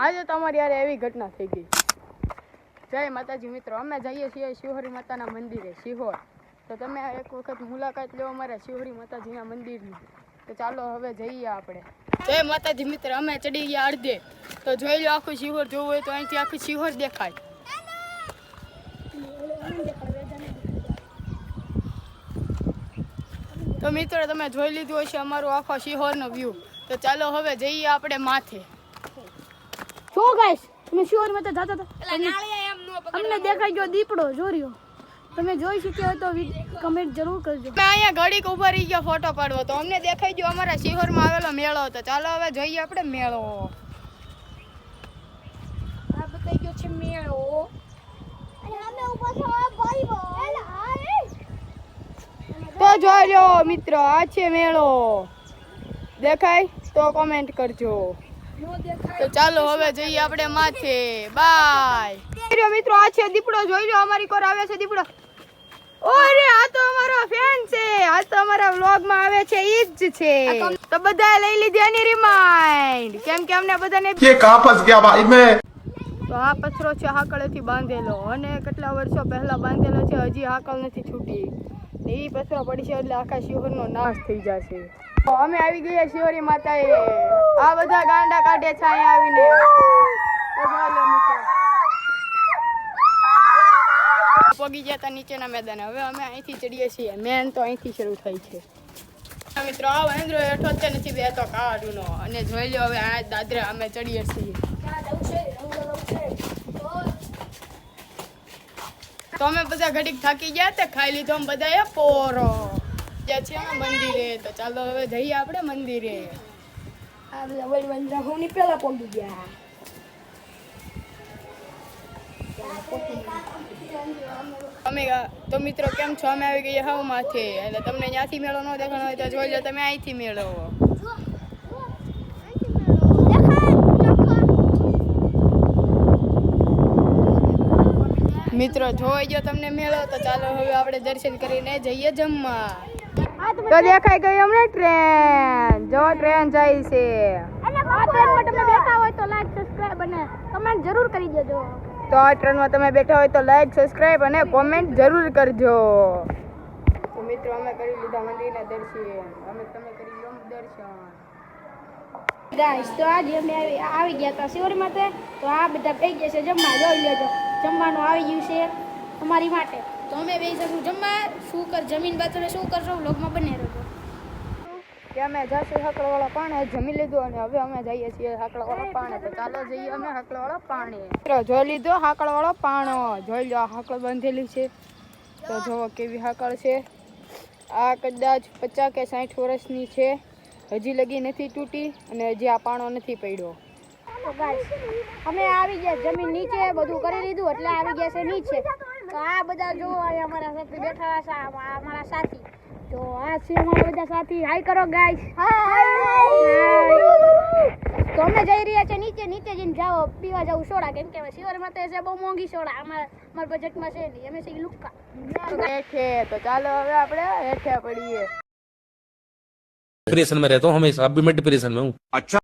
આજે તમારી યાર એવી ઘટના થઈ ગઈ। જય માતાજી મિત્રો, અમે જઈએ છીએ શિહોરી માતાના મંદિરે શિહોર। તો તમે એક વખત મુલાકાત લો અમારા શિહોરી માતાજીના મંદિરની। તો ચાલો હવે જઈએ આપણે। જય માતાજી મિત્ર, અમે ચડી ગયા અડધે। તો જોઈ લો, આખું શિહોર જોવું હોય તો અહીંથી આખું શિહોર દેખાય। તો મિત્રો તમે જોઈ લીધું હશે અમારું આખો શિહોરનો વ્યૂ। તો ચાલો હવે જઈએ આપણે માથે। જો ગાઈસ, તમે શિહોર માં જતા હતા, અમને દેખાઈ ગયો દીપડો જોર્યો। તમે જોઈ શક્યા હોય તો કમેન્ટ જરૂર કરજો। મેં અહીંયા ઘડીક ઊભા રહી ગયા ફોટો પાડવો, તો અમને દેખાઈ ગયો અમારા શિહોરમાં આવેલો મેળો। તો ચાલો હવે જઈએ આપણે મેળો। આ બતાઈ ગયો છે મેળો, અને અમે ઊભા છો ભાઈઓ। તો જોઈ લો મિત્રો, આ છે મેળો। દેખાય તો કોમેન્ટ કરજો। તો ચાલો હવે જઈએ આપણે માથે। બાય મિત્રો, આ છે દીપડો, જોઈ લો અમારી કોર આવે છે દીપડો। ઓરે આ તો અમારો ફેન છે, આ તો અમારા વ્લોગ માં આવે છે, ઈ જ છે। તો બધાએ લઈ લીધી એની રિમાઇન્ડ, કેમ કે અમને બધાને ये कहां फंस गया भाई मैं। તો આ પથરો છે હાકળેથી બાંધેલો, અને કેટલા વર્ષો પહેલા બાંધેલો છે, હજી હાકળ નથી છૂટી। એ પથરો પડશે એટલે આખા શિહોરનો નાશ થઈ જશે। તો અમે આવી ગયા શિહોરી માતાએ। આ બધા ગાંડા કાઢે છે અહીંયા આવીને। તો ચાલો મિત્રો, પગી ગયા હતા નીચેના મેદાને, હવે અમે અહીંથી ચડીએ છીએ। મેન તો અહીંથી શરૂ થાય છે। મિત્રો આ વાંદરો હેઠો જ નથી બેતો કાળુનો, અને જોઈ લો હવે આ દાદરા અમે ચડીએ છીએ। તો અમે બધા ઘડીક થાકી ગયા તે ખાઈ લીધો અમે બધાએ પોરો। જ્યાં છે અમે મંદિરે। તો ચાલો હવે જઈએ આપણે મંદિરે। આ બધા વળી વંદરા હોની પેલા પડી ગયા। અમે તો મિત્રો કેમ છો, અમે આવી ગયા હાવ માથે, એટલે તમને ત્યાંથી મેળો ન દેખાણો હોય તો જોઈ લો તમે અહીંથી મેળો। મિત્રો જોઈ ગયો તમને મેળો, તો ચાલો હવે આપણે દર્શન કરીને જઈએ જમવા। તો દેખાઈ ગઈ અમને ટ્રેન, જો ટ્રેન જાય છે। અને આ ટ્રેનમાં તમે બેઠા હોય તો લાઈક સબસ્ક્રાઇબ અને કમેન્ટ જરૂર કરી દેજો। તો આ ટ્રેનમાં તમે બેઠા હોય તો લાઈક સબસ્ક્રાઇબ અને કોમેન્ટ જરૂર કરજો। તો મિત્રો અમે કરી લીધા મંદિરના દર્શન, તમે કરી લો દર્શન। ગાઈસ, તો આજે અમે આવી ગયા હતા શિહોરી માતે। તો આ બધા થઈ ગયા છે જમવા, જોઈ લેજો જમવાનું આવી ગયું છે અમારી માટે। તો અમે બેસી જશું જમવા। શું જમીન બાજુ શું કરશો વ્લોગમાં બને રહેજો। કે અમે જશું હાકળવાળા પાણે, જમી લીધું અને હવે અમે જઈએ છીએ હાકળવાળા પાણે। તો ચાલો જઈએ અમે હાકળવાળા પાણે। મિત્રો જોઈ લીધો હાકળવાળો પાણો, જોઈ લો આ હાકળ બાંધેલી છે। તો જોવો કેવી હાકળ છે। આ કદાચ 50 કે 60 વર્ષની છે, હજી લગી નથી તૂટી, અને હજી આ પાણો નથી પડ્યો। તો ગાઈસ, અમે આવી ગયા જમીન નીચે, બધું કરી લીધું એટલે આવી ગયા છે નીચે। તો આ બધા જો અમારા સાથે બેઠા છે, અમારા સાથી। તો આ છે અમારા બધા સાથી। હાય કરો ગાઈસ। તો અમે જઈ રહ્યા છે નીચે જઈને જાઓ પીવા જાવ સોડા, કેમ કે શિહોર માં છે બહુ મોંઘી સોડા, અમારા બજેટમાં છે નહીં, અમે છે લુક્કા હેઠે। તો ચાલો હવે આપણે હેઠે પડીએ। डिप्रेशन में रहता हूँ हमेशा, अभी मैं डिप्रेशन में हूँ। अच्छा।